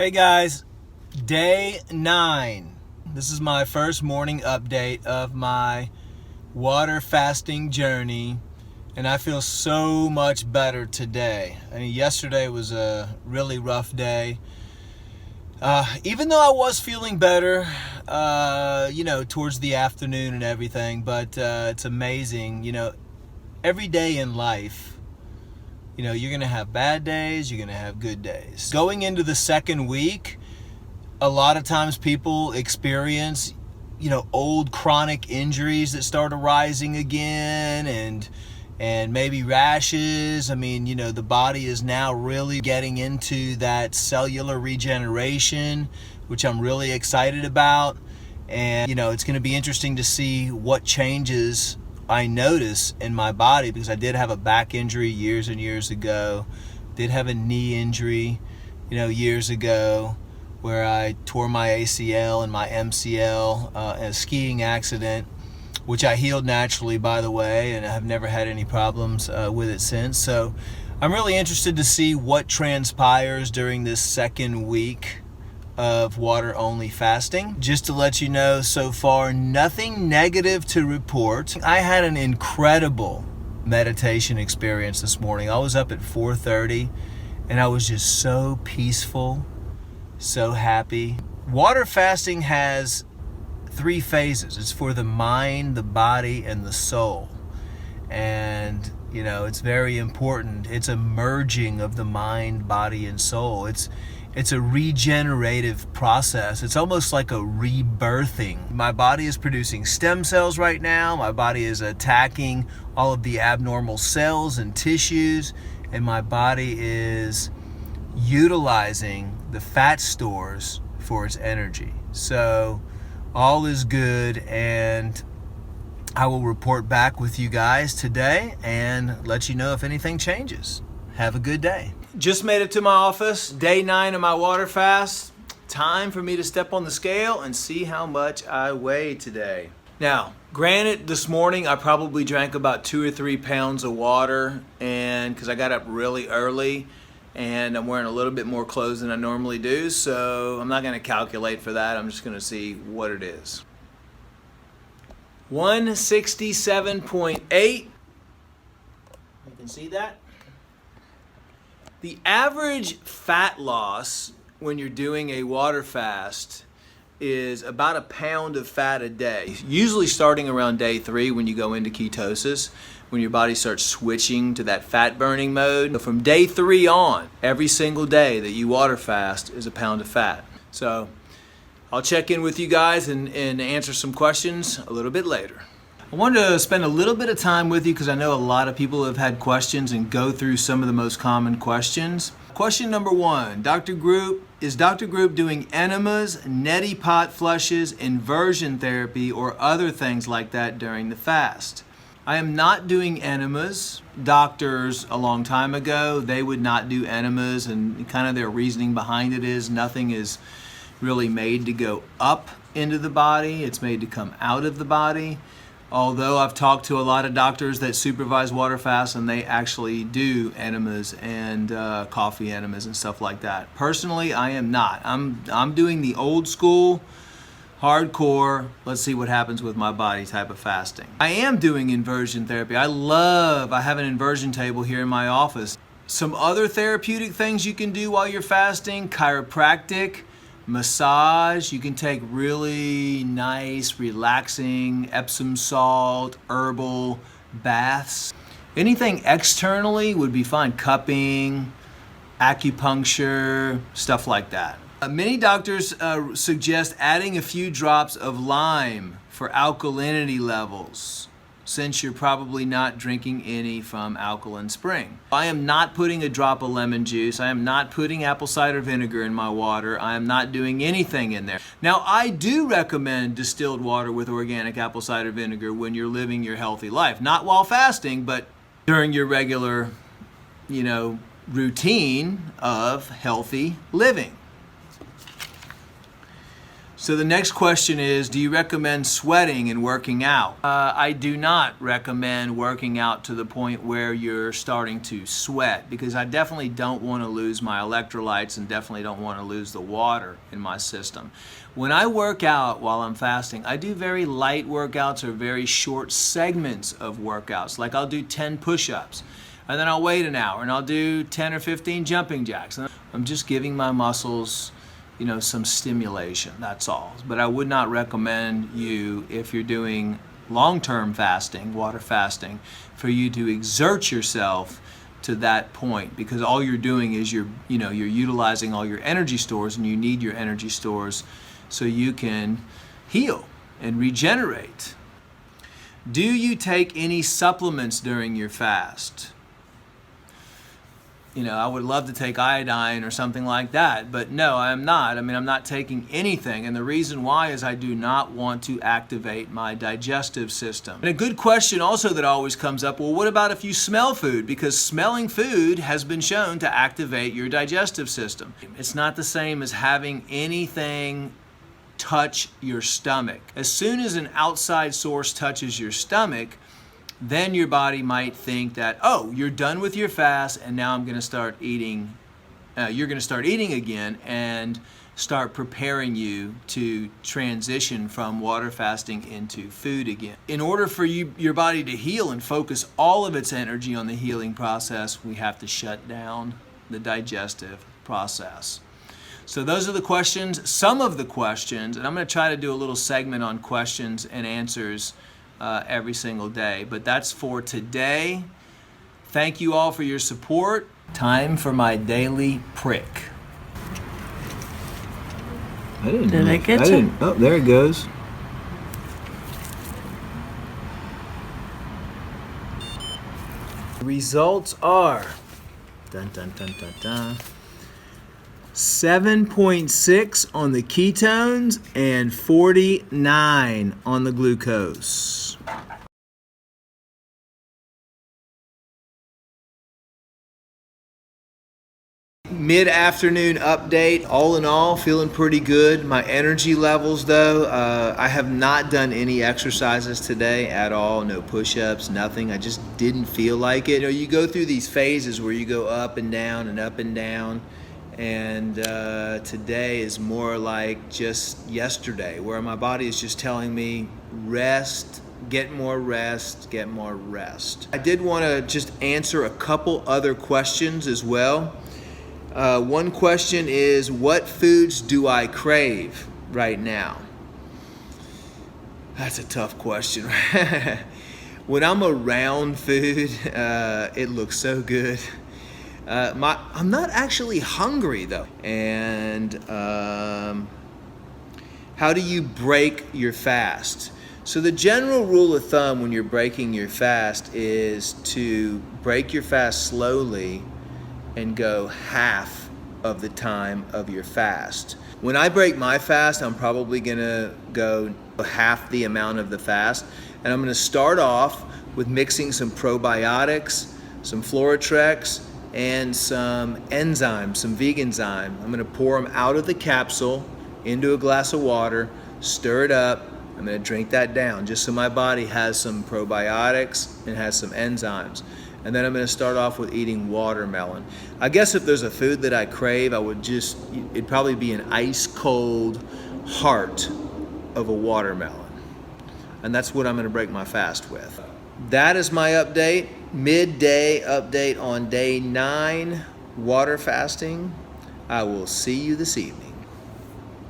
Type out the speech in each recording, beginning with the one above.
Hey guys, day 9. This is my first morning update of my water fasting journey, and I feel so much better today. I mean, yesterday was a really rough day. Even though I was feeling better, towards the afternoon and everything, but it's amazing, every day in life, you're going to have bad days, you're going to have good days. Going into the second week, a lot of times people experience, old chronic injuries that start arising again and maybe rashes. I mean, the body is now really getting into that cellular regeneration, which I'm really excited about. And, it's going to be interesting to see what changes I notice in my body, because I did have a back injury years and years ago, did have a knee injury, years ago, where I tore my ACL and my MCL in a skiing accident, which I healed naturally, by the way, and I have never had any problems with it since. So I'm really interested to see what transpires during this second week of water only fasting. Just to let you know, so far nothing negative to report. I had an incredible meditation experience this morning. I was up at 4:30 and I was just so peaceful, so happy. Water fasting has 3 phases. It's for the mind, the body, and the soul. And it's very important. It's a merging of the mind, body, and soul. It's a regenerative process. It's almost like a rebirthing. My body is producing stem cells right now. My body is attacking all of the abnormal cells and tissues, and my body is utilizing the fat stores for its energy. So all is good, and I will report back with you guys today and let you know if anything changes. Have a good day. Just made it to my office, day 9 of my water fast. Time for me to step on the scale and see how much I weigh today. Now, granted, this morning I probably drank about 2 or 3 pounds of water, and because I got up really early and I'm wearing a little bit more clothes than I normally do, so I'm not going to calculate for that. I'm just going to see what it is. 167.8. You can see that? The average fat loss when you're doing a water fast is about 1 pound of fat a day, usually starting around day 3 when you go into ketosis, when your body starts switching to that fat burning mode. So from day 3 on, every single day that you water fast is 1 pound of fat. So I'll check in with you guys and answer some questions a little bit later. I wanted to spend a little bit of time with you because I know a lot of people have had questions and go through some of the most common questions. Question number 1, is Dr. Group doing enemas, neti pot flushes, inversion therapy, or other things like that during the fast? I am not doing enemas. Doctors a long time ago, they would not do enemas, and kind of their reasoning behind it is nothing is really made to go up into the body. It's made to come out of the body. Although I've talked to a lot of doctors that supervise water fasts, and they actually do enemas and coffee enemas and stuff like that. Personally, I am not. I'm doing the old school, hardcore, let's see what happens with my body type of fasting. I am doing inversion therapy. I have an inversion table here in my office. Some other therapeutic things you can do while you're fasting: chiropractic, massage. You can take really nice, relaxing Epsom salt, herbal baths. Anything externally would be fine. Cupping, acupuncture, stuff like that. Many doctors suggest adding a few drops of lime for alkalinity levels, since you're probably not drinking any from Alkaline Spring. I am not putting a drop of lemon juice. I am not putting apple cider vinegar in my water. I am not doing anything in there. Now, I do recommend distilled water with organic apple cider vinegar when you're living your healthy life. Not while fasting, but during your regular, routine of healthy living. So the next question is, do you recommend sweating and working out? I do not recommend working out to the point where you're starting to sweat, because I definitely don't want to lose my electrolytes and definitely don't want to lose the water in my system. When I work out while I'm fasting, I do very light workouts or very short segments of workouts. Like I'll do 10 push-ups and then I'll wait an hour and I'll do 10 or 15 jumping jacks. I'm just giving my muscles, you know, some stimulation, that's all. But I would not recommend you, if you're doing long-term fasting, water fasting, for you to exert yourself to that point, because all you're doing is you're utilizing all your energy stores, and you need your energy stores so you can heal and regenerate. Do you take any supplements during your fast? You know, I would love to take iodine or something like that, but no, I'm not. I mean, I'm not taking anything, and the reason why is I do not want to activate my digestive system. And a good question also that always comes up, well, what about if you smell food? Because smelling food has been shown to activate your digestive system. It's not the same as having anything touch your stomach. As soon as an outside source touches your stomach, then your body might think that, oh, you're done with your fast and now I'm going to start eating. You're going to start eating again and start preparing you to transition from water fasting into food again. In order for your body to heal and focus all of its energy on the healing process, we have to shut down the digestive process. So those are the questions, some of the questions, and I'm going to try to do a little segment on questions and answers every single day. But that's for today. Thank you all for your support. Time for my daily prick. Did I get you? Oh, there it goes. The results are 7.6 on the ketones and 49 on the glucose. Mid-afternoon update. All in all, feeling pretty good. My energy levels though, I have not done any exercises today at all. No push-ups, nothing. I just didn't feel like it. You know, you go through these phases where you go up and down and up and down. And today is more like just yesterday, where my body is just telling me, rest, get more rest, get more rest. I did want to just answer a couple other questions as well. One question is, what foods do I crave right now? That's a tough question. When I'm around food, it looks so good. I'm not actually hungry though. And how do you break your fast? So the general rule of thumb when you're breaking your fast is to break your fast slowly and go half of the time of your fast. When I break my fast, I'm probably gonna go half the amount of the fast, and I'm gonna start off with mixing some probiotics, some Floratrex, and some enzymes, some vegan enzyme. I'm gonna pour them out of the capsule into a glass of water, stir it up. I'm gonna drink that down just so my body has some probiotics and has some enzymes. And then I'm gonna start off with eating watermelon. I guess if there's a food that I crave, it'd probably be an ice cold heart of a watermelon. And that's what I'm gonna break my fast with. That is my update. Midday update on day 9, water fasting. I will see you this evening.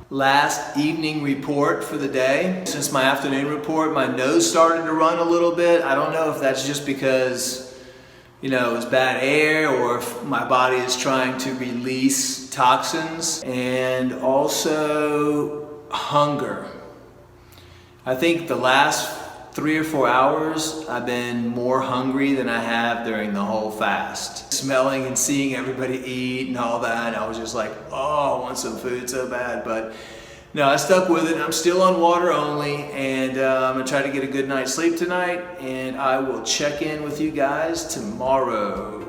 Last evening report for the day. Since my afternoon report, my nose started to run a little bit. I don't know if that's just because, you know, it's bad air or if my body is trying to release toxins, and also hunger. I think the last 3 or 4 hours, I've been more hungry than I have during the whole fast. Smelling and seeing everybody eat and all that, and I was just like, oh, I want some food so bad. But no, I stuck with it. I'm still on water only, and I'm gonna try to get a good night's sleep tonight, and I will check in with you guys tomorrow.